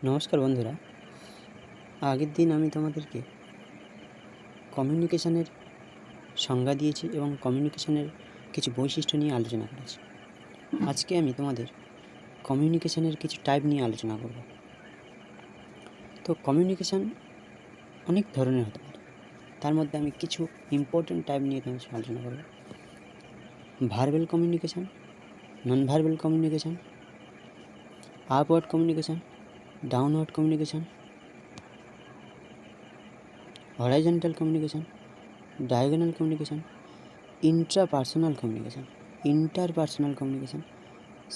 নমস্কার বন্ধুরা। আগের দিন আমি তোমাদেরকে কমিউনিকেশনের সংজ্ঞা দিয়েছি এবং কমিউনিকেশনের কিছু বৈশিষ্ট্য নিয়ে আলোচনা করেছি। আজকে আমি তোমাদের কমিউনিকেশনের কিছু টাইপ নিয়ে আলোচনা করব। তো কমিউনিকেশন অনেক ধরনের হতে পারে, তার মধ্যে আমি কিছু ইম্পর্টেন্ট টাইপ নিয়ে তোমাদের সাথে আলোচনা করব। Verbal communication, non verbal communication, upward communication, downward communication, horizontal communication, diagonal communication, intrapersonal communication, interpersonal communication,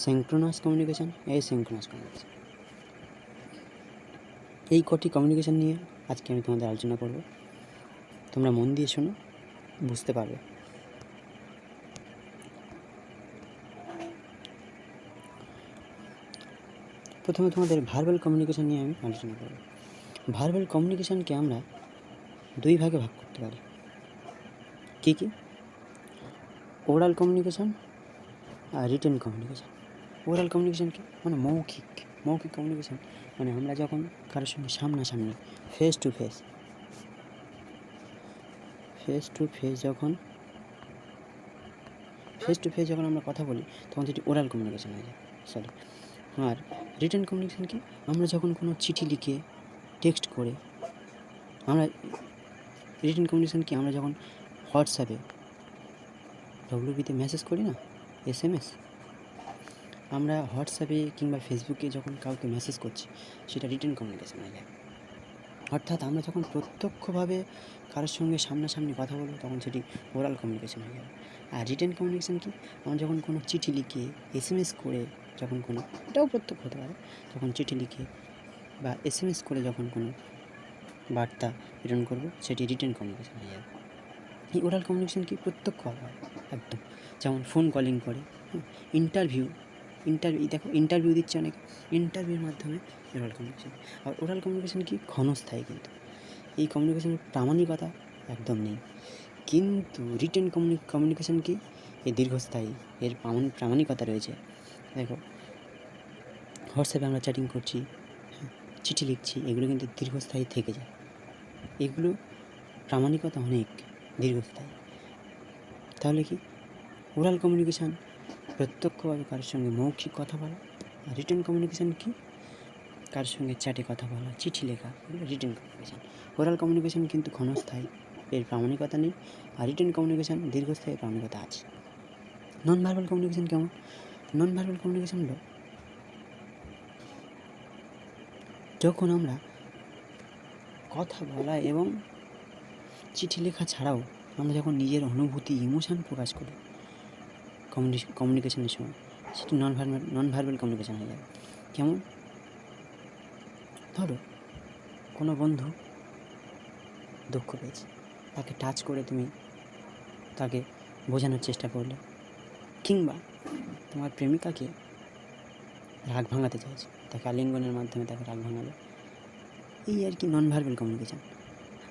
synchronous communication, asynchronous communication। এই কটি কমিউনিকেশন নিয়ে আজকে আমি তোমাদের আলোচনা করব। তোমরা মন দিয়ে শোনো, বুঝতে পারবে। প্রথমে তোমাদের ভার্বাল কমিউনিকেশন নিয়ে আমি আলোচনা করব। ভার্বাল কমিউনিকেশনকে আমরা দুই ভাগে ভাগ করতে পারি। কী কী? Oral communication are written communication. Oral communication কি? মানে মৌখিক কমিউনিকেশন, মানে আমরা যখন কারোর সঙ্গে সামনাসামনি ফেস টু ফেস যখন আমরা কথা বলি তখন সেটি ওরাল কমিউনিকেশন হয়ে যায়। আর রিটেন কমিউনিকেশন কি? আমরা যখন কোনো চিঠি লিখে টেক্সট করে, আমরা রিটেন কমিউনিকেশন কি? আমরা যখন হোয়াটসঅ্যাপে ডব্লিউবিতে মেসেজ করি না, SMS, আমরা হোয়াটসঅ্যাপে কিংবা ফেসবুকে যখন কাউকে মেসেজ করছি সেটা রিটেন কমিউনিকেশন হয়ে যায়। অর্থাৎ আমরা যখন প্রত্যক্ষভাবে কারোর সঙ্গে সামনাসামনি কথা বলবো তখন সেটি ওরাল কমিউনিকেশন হয়ে যাবে। আর রিটেন কমিউনিকেশন কি? আমরা যখন কোনো চিঠি লিখে SMS করে যখন কোনো, এটাও প্রত্যক্ষ হতে পারে, যখন চিঠি লিখে বা SMS করে যখন কোনো বার্তা প্রেরণ করবো সেটি রিটেন কমিউনিকেশন হয়ে যাবে। এই ওরাল কমিউনিকেশন কি? প্রত্যক্ষ হবে একদম, যেমন ফোন কলিং করে, ইন্টারভিউ দেখো, ইন্টারভিউ দিচ্ছে অনেক, ইন্টারভিউর মাধ্যমে ওরাল কমিউনিকেশন। আর ওরাল কমিউনিকেশন কি? ক্ষণস্থায়ী, কিন্তু এই কমিউনিকেশনের প্রামাণিকতা একদম নেই। কিন্তু রিটেন কমিউনিকেশন কি? এই দীর্ঘস্থায়ী, এর প্রামাণিকতা রয়েছে। দেখো, হোয়াটসঅ্যাপে আমরা চ্যাটিং করছি, চিঠি লিখছি, এগুলো কিন্তু দীর্ঘস্থায়ী থেকে যায়, এগুলো প্রামাণিকতা অনেক দীর্ঘস্থায়ী। তাহলে কি? ওরাল কমিউনিকেশান প্রত্যক্ষভাবে কারোর সঙ্গে মৌখিক কথা বলা, আর রিটেন কমিউনিকেশান কি? কারোর সঙ্গে চ্যাটে কথা বলা, চিঠি লেখা, এগুলো রিটেন কমিউনিকেশান। ওরাল কমিউনিকেশান কিন্তু ক্ষণস্থায়ী, এর প্রামাণিকতা নেই। আর রিটেন কমিউনিকেশান দীর্ঘস্থায়ী, প্রামাণিকতা আছে। নন ভার্বাল কমিউনিকেশান কেমন? নন ভার্বাল কমিউনিকেশান হলো যখন আমরা কথা বলা এবং চিঠি লেখা ছাড়াও আমরা যখন নিজের অনুভূতি, ইমোশান প্রকাশ করি কমিউনিকেশনের সময়, সেটি নন ভার্বাল কমিউনিকেশান হয়ে যাবে। কেমন? ধরো, কোনো বন্ধু দুঃখ পেয়েছে, তাকে টাচ করে তুমি তাকে বোঝানোর চেষ্টা করলে, কিংবা তোমার প্রেমিকাকে রাগ ভাঙাতে চাইছে, তাকে আলিঙ্গনের মাধ্যমে তাকে রাগ ভাঙালে, এই আর কি নন ভার্বাল কমিউনিকেশান।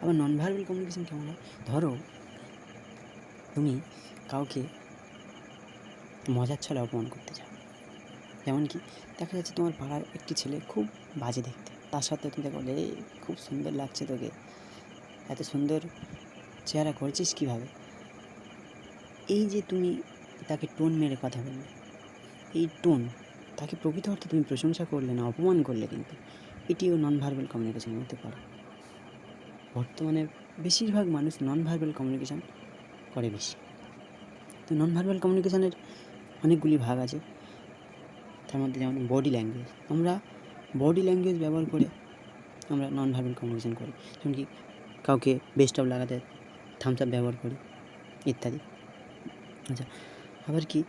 আবার নন ভার্বাল কমিউনিকেশান কেমন হয়? ধরো, তুমি কাউকে মজার ছলে অপমান করতে চাও, যেমন কি দেখা যাচ্ছে তোমার পাড়ার একটি ছেলে খুব বাজে দেখতে, তার সাথে তুমি তাকে বলে, খুব সুন্দর লাগছে তোকে, এত সুন্দর চেহারা করেছিস কীভাবে। এই যে তুমি তাকে টোন মেরে কথা বললে, এই টোন, তাকে প্রকৃত অর্থে তুমি প্রশংসা করলে না, অপমান করলে, কিন্তু এটিও নন ভার্বাল কমিউনিকেশানের মধ্যে পড়ে। বর্তমানে বেশিরভাগ মানুষ নন ভার্বাল কমিউনিকেশান করে বেশি। তো নন ভার্বাল কমিউনিকেশানের অনেকগুলি ভাগ আছে, তার মধ্যে যেমন বডি ল্যাঙ্গুয়েজ। আমরা বডি ল্যাঙ্গুয়েজ ব্যবহার করে আমরা নন ভার্বাল কমিউনিকেশান করি, যেমন কি কাউকে বেস্ট অফ লাগাতে থামস আপ ব্যবহার করি, ইত্যাদি। আচ্ছা, আবার কি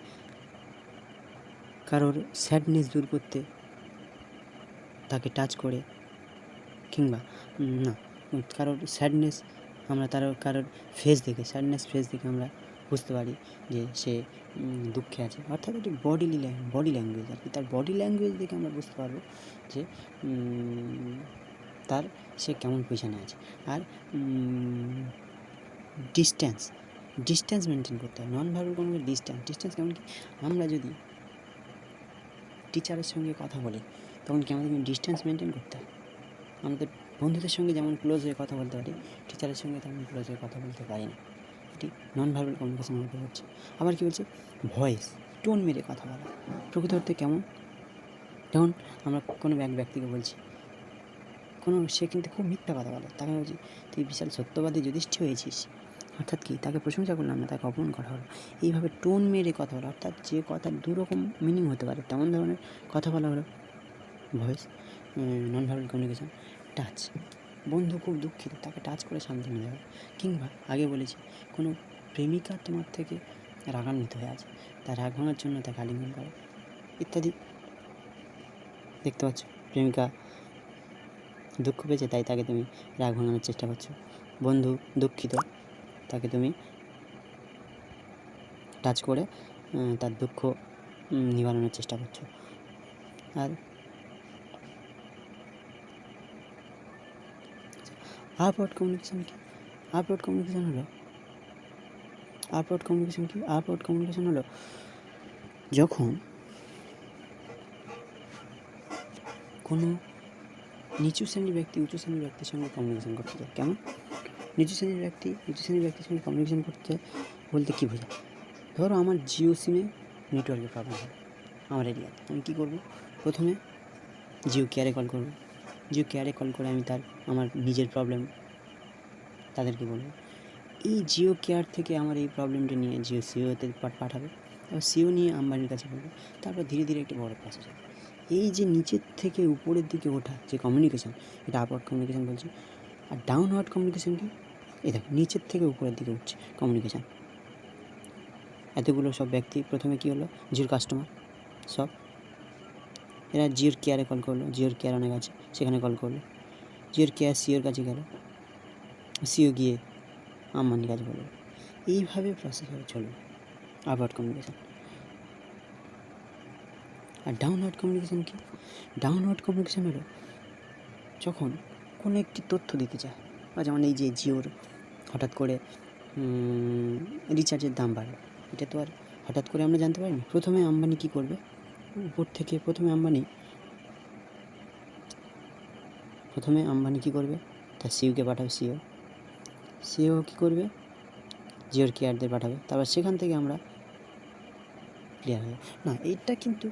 কারোর স্যাডনেস দূর করতে তাকে টাচ করে, কিংবা না, কারোর স্যাডনেস আমরা কারোর স্যাডনেস ফেস দেখে আমরা বুঝতে পারি যে সে দুঃখে আছে। অর্থাৎ এটি বডি ল্যাঙ্গুয়েজ আর কি। তার বডি ল্যাঙ্গুয়েজ দেখে আমরা বুঝতে পারবো যে সে কেমন পজিশানে আছে। আর ডিস্ট্যান্স মেনটেন করতে হয়। নন ভার্বাল কোনো ডিস্ট্যান্স কেমন কি? আমরা যদি টিচারের সঙ্গে কথা বলি, তখন কি আমাদের ডিস্টেন্স মেনটেন করতে হয়। আমাদের বন্ধুদের সঙ্গে যেমন ক্লোজ হয়ে কথা বলতে পারি, টিচারের সঙ্গে তেমন ক্লোজ হয়ে কথা বলতে পারি না। এটি নন ভার্বাল কমিউনিকেশন মধ্যে হচ্ছে। আবার কী বলছে, ভয়েস, টোন মেরে কথা বলা। প্রকৃত অর্থে কেমন, যেমন আমরা কোনো এক ব্যক্তিকে বলছি, সে কিন্তু খুব মিথ্যা কথা বলে, তাকে বলছি তুই বিশাল সত্যবাদী যুধিষ্ঠির হয়েছিস, অর্থাৎ কি তাকে প্রশংসা করলাম না, তাকে অপমান করা হলো। এইভাবে টোন মেরে কথা বলা, অর্থাৎ যে কথা দুরকম মিনিং হতে পারে তেমন ধরনের কথা বলা হলো voice, non verbal communication. Touch, বন্ধু খুব দুঃখিত, তাকে টাচ করে সান্ত্বনা দেওয়া। কিংবা আগে বলেছি, কোনো প্রেমিকা তোমার থেকে রাগান্বিত হয়ে আছে, তার রাগ ভাঙার জন্য তাকে আলিঙ্গন করা ইত্যাদি। দেখতে পাচ্ছ, প্রেমিকা দুঃখ পেয়েছে, তাই তাকে তুমি রাগ ভাঙানোর চেষ্টা করছো। বন্ধু দুঃখিত, তাকে তুমি টাচ করে তার দুঃখ নিবারণের চেষ্টা করছো। আর আপওয়ার্ড কমিউনিকেশন কি? আপওয়ার্ড কমিউনিকেশন হলো যখন কোনো নিচু শ্রেণীর ব্যক্তি উঁচু শ্রেণীর ব্যক্তির সঙ্গে কমিউনিকেশন করতে চায়। কেমন? নিচু শ্রেণীর ব্যক্তির সঙ্গে কমিউনিকেশন করতে বলতে কী বোঝায়? ধরো আমার জিও সিমে নেটওয়ার্কের প্রবলেম হলো আমার এরিয়াতে, আমি কী করবো? প্রথমে জিও কেয়ারে কল করবো। জিও কেয়ারে কল করে আমি আমার নিজের প্রবলেম তাদেরকে বলবো। এই জিও কেয়ার থেকে আমার এই প্রবলেমটা নিয়ে সিওতে পাঠাবে, তারপর সিও নিয়ে আম্বানির কাছে বলবে, তারপর ধীরে ধীরে একটি বড় প্রসেস হবে। এই যে নিচের থেকে উপরের দিকে ওঠা যে কমিউনিকেশন, এটা আপওয়ার্ড কমিউনিকেশন বলছি। আর ডাউনওয়ার্ড কমিউনিকেশন কি? এই দেখো, নিচের থেকে উপরের দিকে উঠছে কমিউনিকেশান। এতগুলো সব ব্যক্তি প্রথমে কী হলো, জিওর কাস্টমার সব, এরা জিওর কেয়ারে কল করলো, জিওর কেয়ার অনেক আছে সেখানে কল করলো, জিওর কেয়ার সিওর কাছে গেল, সিও গিয়ে আম্বানির কাছে বললো। এইভাবে প্রসেস হয়ে চলবে আপওয়ার্ড কমিউনিকেশান। আর ডাউনওয়ার্ড কমিউনিকেশান কি? ডাউনওয়ার্ড কমিউনিকেশান হলো যখন কোনো একটি তথ্য দিতে চায়, বা যেমন এই যে জিওর হঠাৎ করে রিচার্জের দাম বাড়বে, এটা তো আর হঠাৎ করে আমরা জানতে পারিনি। প্রথমে আম্বানি কী করবে, উপর থেকে প্রথমে আম্বানি কী করবে, তার সিওকে পাঠাবে, সিও কী করবে, জিওর কেয়ারদের পাঠাবে, তারপর সেখান থেকে আমরা ক্লিয়ার হবে না। এটা কিন্তু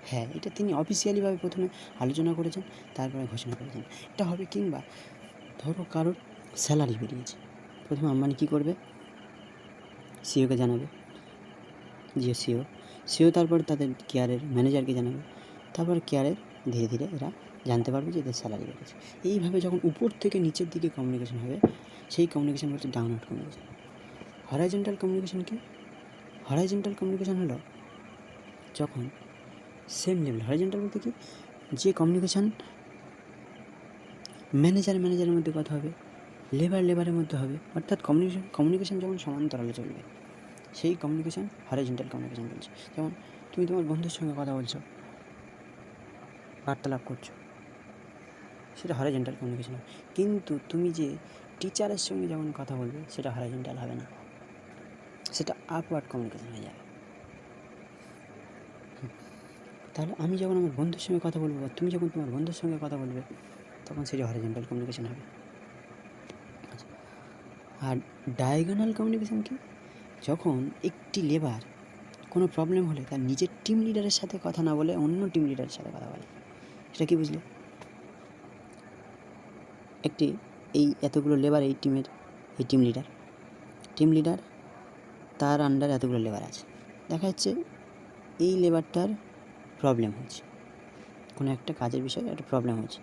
হ্যাঁ, এটা তিনি অফিসিয়ালিভাবে প্রথমে আলোচনা করেছেন, তারপরে ঘোষণা করেছেন এটা হবে। কিংবা ধরো কারোর স্যালারি বেরিয়েছে, প্রথমে আম্বানি কী করবে, সিওকে জানাবে, জিও সিও তারপর তাদের কেয়ারের ম্যানেজারকে জানাবে, তারপর কেয়ারের ধীরে ধীরে এরা জানতে পারবে যে এদের স্যালারি বেড়েছে। এইভাবে যখন উপর থেকে নিচের দিকে কমিউনিকেশন হবে, সেই কমিউনিকেশন হচ্ছে ডাউনওয়ার্ড কমিউনিকেশন। হরাইজন্টাল কমিউনিকেশন কি? হরাইজন্টাল কমিউনিকেশন হলো যখন সেম লেভেল, হরাইজন্টাল বলতে কি, যে কমিউনিকেশান ম্যানেজারের মধ্যে কথা হবে, লেবারের মধ্যে হবে, অর্থাৎ কমিউনিকেশান যখন সমান্তরালে চলবে, সেই কমিউনিকেশান হরাইজন্টাল কমিউনিকেশান বলছে। যেমন তুমি তোমার বন্ধুর সঙ্গে কথা বলছো, বার্তালাপ করছো, সেটা হরাইজন্টাল কমিউনিকেশান হবে। কিন্তু তুমি যে টিচারের সঙ্গে যখন কথা বলবে, সেটা হরাইজন্টাল হবে না, সেটা আপওয়ার্ড কমিউনিকেশান হয়ে যাবে। তাহলে আমি যখন আমার বন্ধুর সঙ্গে কথা বলবো, বা তুমি যখন তোমার বন্ধুর সঙ্গে কথা বলবে, তখন সেটা হরাইজন্টাল কমিউনিকেশান হবে। আর ডায়াগোনাল কমিউনিকেশান কি? যখন একটি লেবার কোনো প্রবলেম হলে তার নিজের টিম লিডারের সাথে কথা না বলে অন্য টিম লিডারের সাথে কথা বলে, সেটা কি বুঝলে? এই এতগুলো লেবার, এই টিমের এই টিম লিডার তার আন্ডার এতগুলো লেবার আছে, দেখা যাচ্ছে এই লেবারটার প্রবলেম হচ্ছে, কোনো একটা কাজের বিষয়ে একটা প্রবলেম হচ্ছে,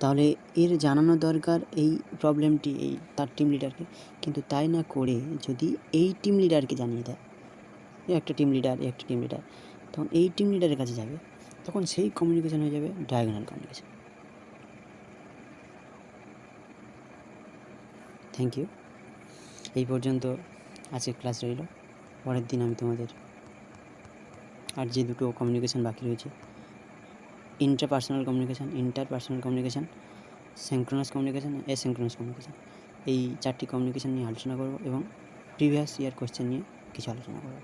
তাহলে এর জানানো দরকার এই প্রবলেমটি তার টিম লিডারকে। কিন্তু তাই না করে যদি এই টিম লিডারকে জানিয়ে দেয়, একটা টিম লিডার, তখন এই টিম লিডারের কাছে যাবে, তখন সেই কমিউনিকেশান হয়ে যাবে ডায়াগোনাল কমিউনিকেশান। Thank you. এই পর্যন্ত আজকের ক্লাস রইল। পরের দিন আমি তোমাদের আর যে দুটো কমিউনিকেশান বাকি রয়েছে, interpersonal communication, synchronous communication, asynchronous communication, এই 4টি কমিউনিকেশান নিয়ে আলোচনা করব এবং প্রিভিয়াস ইয়ার কোয়েশ্চেন নিয়ে কিছু আলোচনা করব।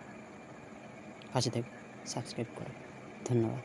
পাশে থেকে সাবস্ক্রাইব করো। ধন্যবাদ।